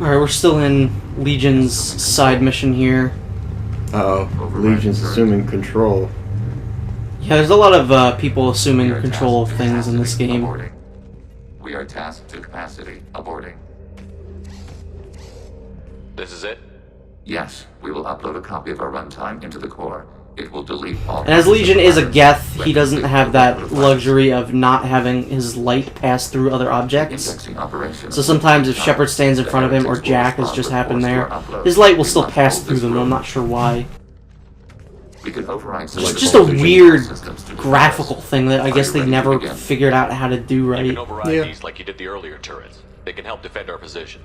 Alright, we're still in Legion's side mission here. Uh-oh. Legion's assuming control. Yeah, there's a lot of people assuming control of things in this game. We are tasked to capacity. Aborting. This is it? Yes, we will upload a copy of our runtime into the core. It will delete all... And as Legion is a Geth, he doesn't have that luxury of not having his light pass through other objects. So sometimes if Shepard stands in front of him, or Jack has just happened there, his light will still pass through them, I'm not sure why. It's just a weird graphical thing that I guess they never figured out how to do right. You can override these like you did the earlier turrets. They can help defend our position.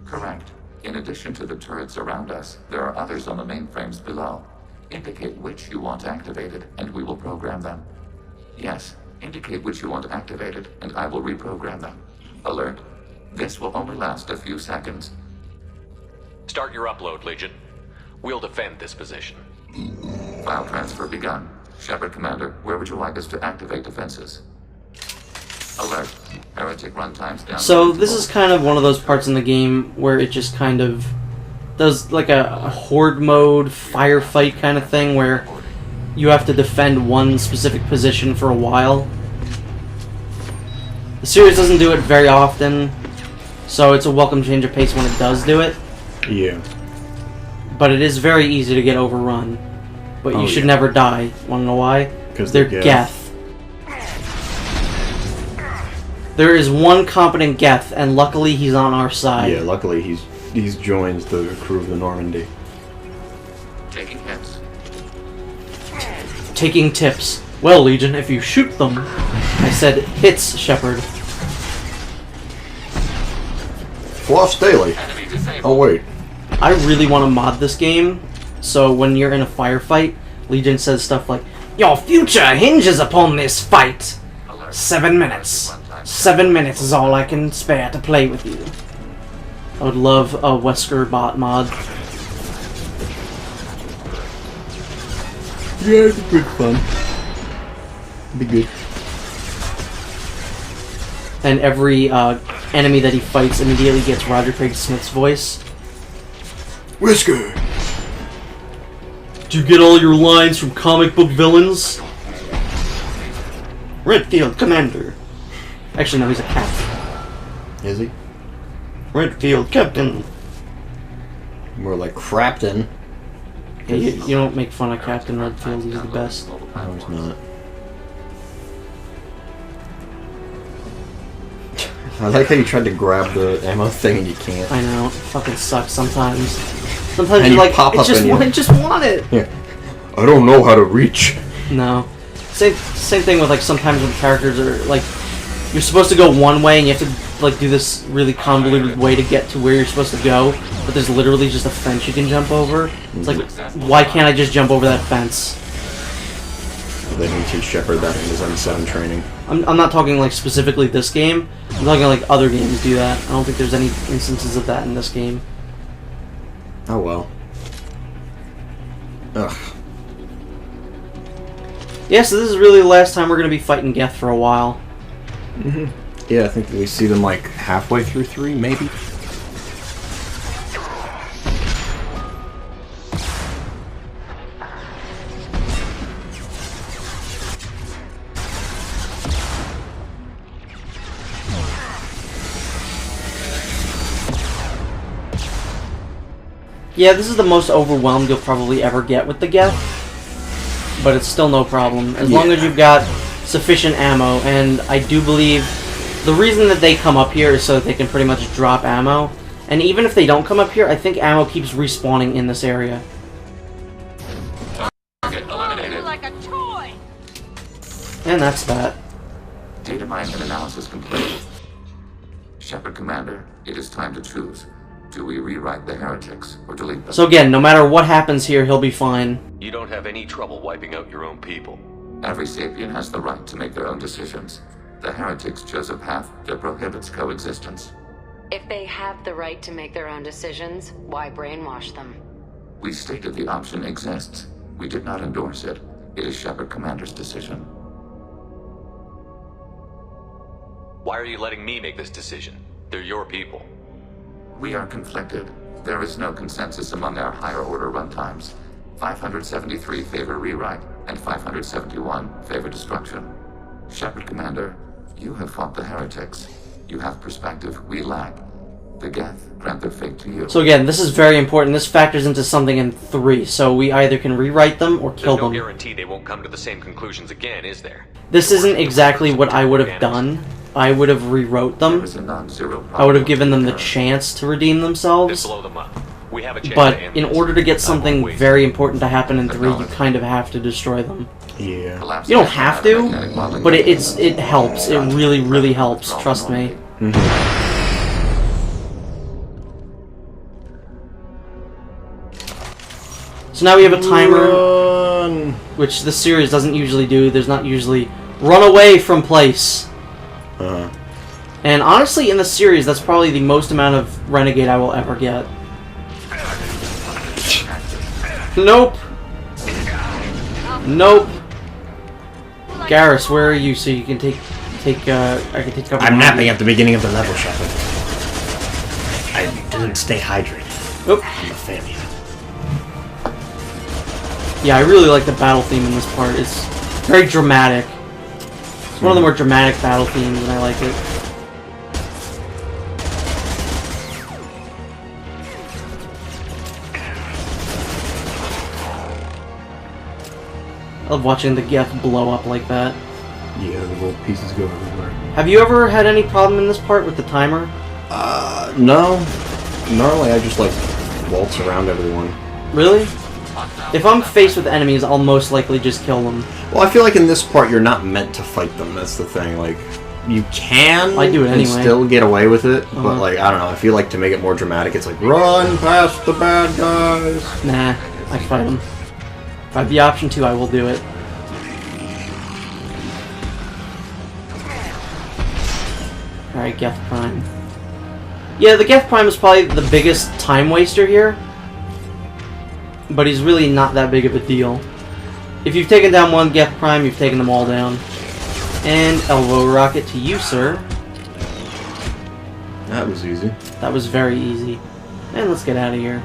Correct. In addition to the turrets around us, there are others on the mainframes below. Indicate which you want activated, and we will program them. Yes, indicate which you want activated, and I will reprogram them. Alert. This will only last a few seconds. Start your upload, Legion. We'll defend this position. File transfer begun. Shepard Commander, where would you like us to activate defenses? Alert. Heretic runtimes down. So this is kind of one of those parts in the game where it just kind of does like a horde mode firefight kind of thing where you have to defend one specific position for a while. The series doesn't do it very often, so it's a welcome change of pace when it does do it. Yeah. But it is very easy to get overrun. But you should never die. Wanna know why? Because they're Geth. There is one competent Geth, and luckily he's on our side. Yeah, luckily he's joined the crew of the Normandy. Taking hits. Taking tips. Well, Legion, if you shoot them... I said hits, Shepard. Floss daily. Oh, wait. I really want to mod this game, so when you're in a firefight, Legion says stuff like, "Your future hinges upon this fight. 7 minutes. 7 minutes is all I can spare to play with you." I would love a Wesker bot mod. Yeah, it'd be good fun. It'd be good. And every enemy that he fights immediately gets Roger Craig Smith's voice. Whisker! Do you get all your lines from comic book villains? Redfield Commander. Actually, no, he's a captain. Is he? Redfield Captain. More like Crapton. Yeah, you don't make fun of Captain Redfield, he's the best. No, he's not. I like how you tried to grab the ammo thing and you can't. I know, it fucking sucks sometimes. Sometimes and you're you like, pop I up just want it! Yeah. I don't know how to reach. No. Same thing with, like, sometimes when characters are, like, you're supposed to go one way and you have to, like, do this really convoluted way to get to where you're supposed to go, but there's literally just a fence you can jump over. It's like, why can't I just jump over that fence? They need to teach Shepard that in his M7 training. I'm not talking, like, specifically this game. I'm talking, like, other games do that. I don't think there's any instances of that in this game. Oh well. Ugh. Yeah, so this is really the last time we're going to be fighting Geth for a while. Mm-hmm. Yeah, I think we see them like halfway through 3, maybe. Yeah, this is the most overwhelmed you'll probably ever get with the Geth, but it's still no problem, as long as you've got sufficient ammo, and I do believe the reason that they come up here is so that they can pretty much drop ammo, and even if they don't come up here, I think ammo keeps respawning in this area. Like a toy. And that's that. Data mining and analysis complete. Shepard Commander, it is time to choose. Do we rewrite the heretics or delete them? So again, no matter what happens here, he'll be fine. You don't have any trouble wiping out your own people. Every sapient has the right to make their own decisions. The heretics chose a path that prohibits coexistence. If they have the right to make their own decisions, why brainwash them? We stated the option exists. We did not endorse it. It is Shepard Commander's decision. Why are you letting me make this decision? They're your people. We are conflicted. There is no consensus among our higher order runtimes. 573 favor rewrite, and 571 favor destruction. Shepard Commander, you have fought the heretics. You have perspective we lack. The Geth grant their fate to you. So again, this is very important. This factors into something in 3, so we either can rewrite them or kill There's no them. guarantee they won't come to the same conclusions again, is there? This isn't exactly what I would have done. I would have rewrote There them. is a non-zero I would have probability given them the occurrence. chance to redeem Then themselves. blow them up. We have a chance But to end in this. order to get I won't something waste very important to happen in 3, you kind of have to destroy them. Yeah. Collapse You don't of have to, magnetic modeling but it mechanism. helps. It really, really helps. Trust me. So now we have a timer, Run. which the series doesn't usually do. There's not usually run away from place. Uh-huh. And honestly, in the series, that's probably the most amount of Renegade I will ever get. Nope. Nope. Garrus, where are you? So you can take I can take cover. I'm behind napping you. at the beginning of the level, Shepard. I didn't stay hydrated. Oop. I'm a failure. Yeah, I really like the battle theme in this part. It's very dramatic. It's one of the more dramatic battle themes, and I like it. I love watching the Geth blow up like that. Yeah, the little pieces go everywhere. Have you ever had any problem in this part with the timer? No. Normally I just, like, waltz around everyone. Really? If I'm faced with enemies, I'll most likely just kill them. Well, I feel like in this part you're not meant to fight them, that's the thing. Like, you can I do it and anyway. still get away with it, but, Uh-huh. like, I don't know, I feel like to make it more dramatic, it's like, run past the bad guys! Nah, I fight them. If I have the option to, I will do it. Alright, Geth Prime. Yeah, the Geth Prime is probably the biggest time waster here. But he's really not that big of a deal. If you've taken down one Geth Prime, you've taken them all down. And elbow rocket to you, sir. That was easy. That was very easy. And let's get out of here.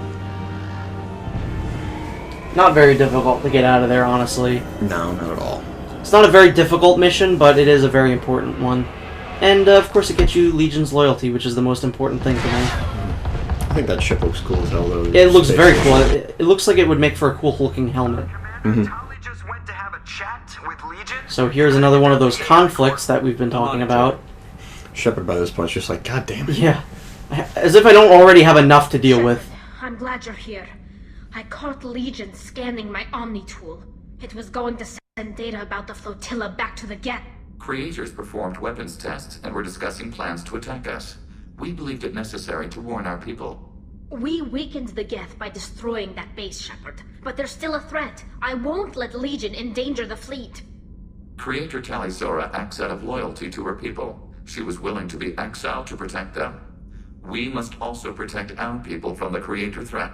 Not very difficult to get out of there, honestly. No, not at all. It's not a very difficult mission, but it is a very important one. And, of course, it gets you Legion's loyalty, which is the most important thing to me. I think that ship looks cool as hell, though. It looks very cool. It looks like it would make for a cool-looking helmet. Mm-hmm. Tali just went to have a chat with Legion. So here's another one of those conflicts that we've been talking about. Shepard by this point is just like, God damn it. Yeah. As if I don't already have enough to deal with. I'm glad you're here. I caught Legion scanning my Omni tool. It was going to send data about the flotilla back to the Geth. Creators performed weapons tests and were discussing plans to attack us. We believed it necessary to warn our people. We weakened the Geth by destroying that base, Shepard. But there's still a threat. I won't let Legion endanger the fleet. Creator Talizora acts out of loyalty to her people. She was willing to be exiled to protect them. We must also protect our people from the Creator threat.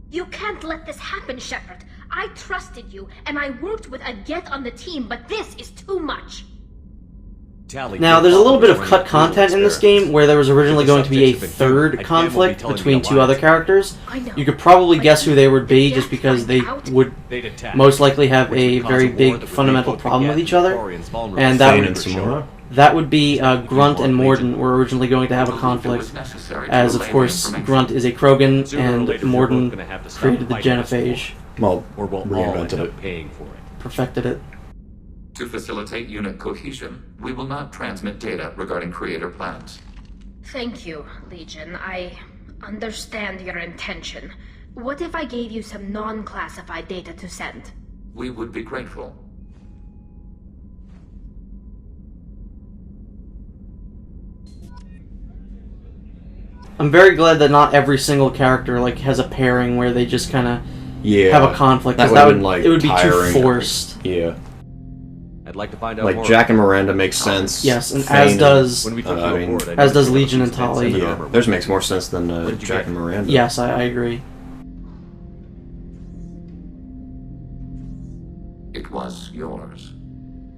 You can't let this happen, Shepard. I trusted you, and I worked with a Geth on the team, but this is too much. Now, there's a little bit of cut content in this game where there was originally going to be a third conflict between two other characters. I know. You could probably guess who they would be just because they would most likely have a very big fundamental problem with each other. And Thane and Samora. that would be Grunt and Morden were originally going to have a conflict. As, of course, Grunt is a Krogan and Morden created the genophage, Well, Or we'll all reinvented end up it. paying for it. perfected it. To facilitate unit cohesion, we will not transmit data regarding Creator plans. Thank you, Legion. I understand your intention. What if I gave you some non-classified data to send? We would be grateful. I'm very glad that not every single character has a pairing where they just kind of Yeah. have a conflict. 'cause That would've been, like, it would be too tiring. forced. Yeah. I'd like to find out Like, more. Jack and Miranda makes sense. Yes, and Thane as does When we took I you mean, aboard, I as noticed does you Legion had and some Tali. expensive Yeah, armor. theirs makes more sense than did you Jack get? and Miranda. yes, I agree. It was yours.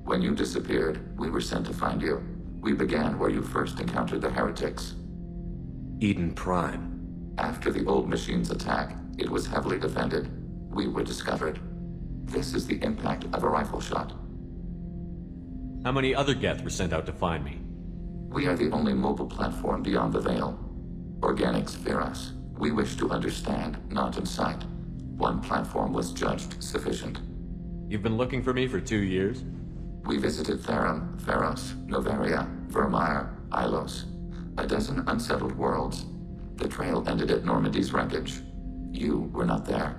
When you disappeared, we were sent to find you. We began where you first encountered the heretics. Eden Prime. After the old machine's attack, it was heavily defended. We were discovered. This is the impact of a rifle shot. How many other Geth were sent out to find me? We are the only mobile platform beyond the Veil. Organics fear us. We wish to understand, not incite. One platform was judged sufficient. You've been looking for me for 2 years? We visited Therum, Theros, Novaria, Vermeer, Ilos. A dozen unsettled worlds. The trail ended at Normandy's wreckage. You were not there.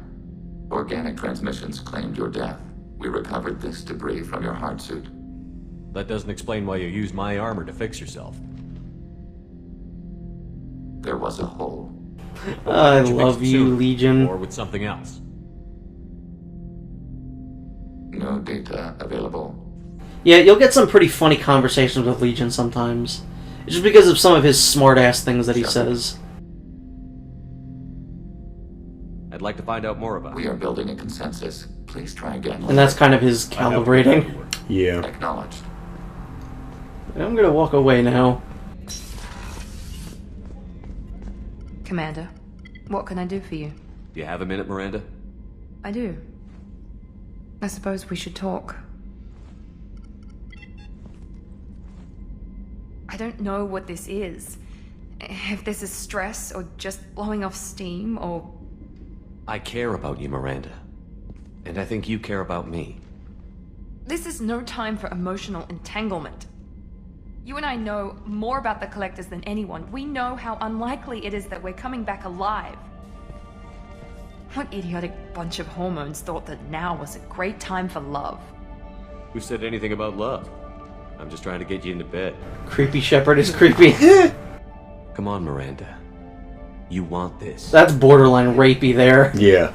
Organic transmissions claimed your death. We recovered this debris from your hard suit. That doesn't explain why you used my armor to fix yourself. There was a hole. I Did you fix love it you, sooner, Legion. Or with something else? No data available. Yeah, you'll get some pretty funny conversations with Legion sometimes. It's just because of some of his smart-ass things that he says. I'd like to find out more about We it. are building a consensus. Please try again. And that's kind of his calibrating. Yeah. Acknowledged. I'm gonna walk away now. Commander, what can I do for you? Do you have a minute, Miranda? I do. I suppose we should talk. I don't know what this is. If this is stress, or just blowing off steam, or... I care about you, Miranda. And I think you care about me. This is no time for emotional entanglement. You and I know more about the Collectors than anyone. We know how unlikely it is that we're coming back alive. What idiotic bunch of hormones thought that now was a great time for love? Who said anything about love? I'm just trying to get you into bed. Creepy Shepherd is creepy. Come on, Miranda. You want this. That's borderline rapey there. Yeah.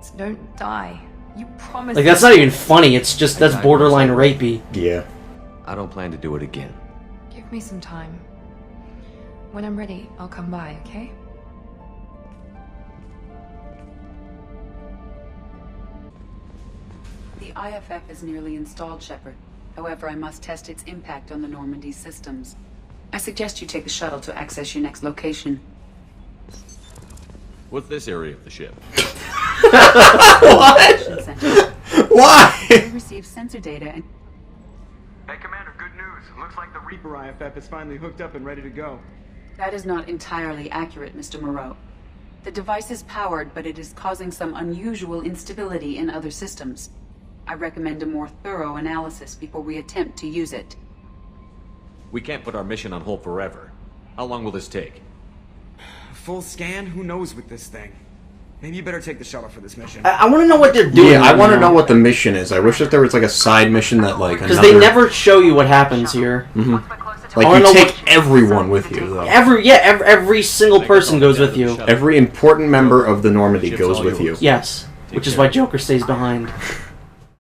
So don't die. You promised. Like, that's not even funny, it's just, that's borderline rapey. Yeah. I don't plan to do it again. Give me some time. When I'm ready, I'll come by, okay? The IFF is nearly installed, Shepard. However, I must test its impact on the Normandy systems. I suggest you take the shuttle to access your next location. What's this area of the ship? What? Why? We receive sensor data and... Hey, Commander, good news. Looks like the Reaper IFF is finally hooked up and ready to go. That is not entirely accurate, Mr. Moreau. The device is powered, but it is causing some unusual instability in other systems. I recommend a more thorough analysis before we attempt to use it. We can't put our mission on hold forever. How long will this take? Full scan? Who knows with this thing? Maybe you better take the shuttle for this mission. I want to know what they're doing. Yeah, I right want to now. know what the mission is. I wish that there was like a side mission that like Because another... they never show you what happens here. Like I you wanna know take everyone with you though. Every single person goes with you. Every important member of the Normandy goes with you. Yes, which is why Joker stays behind.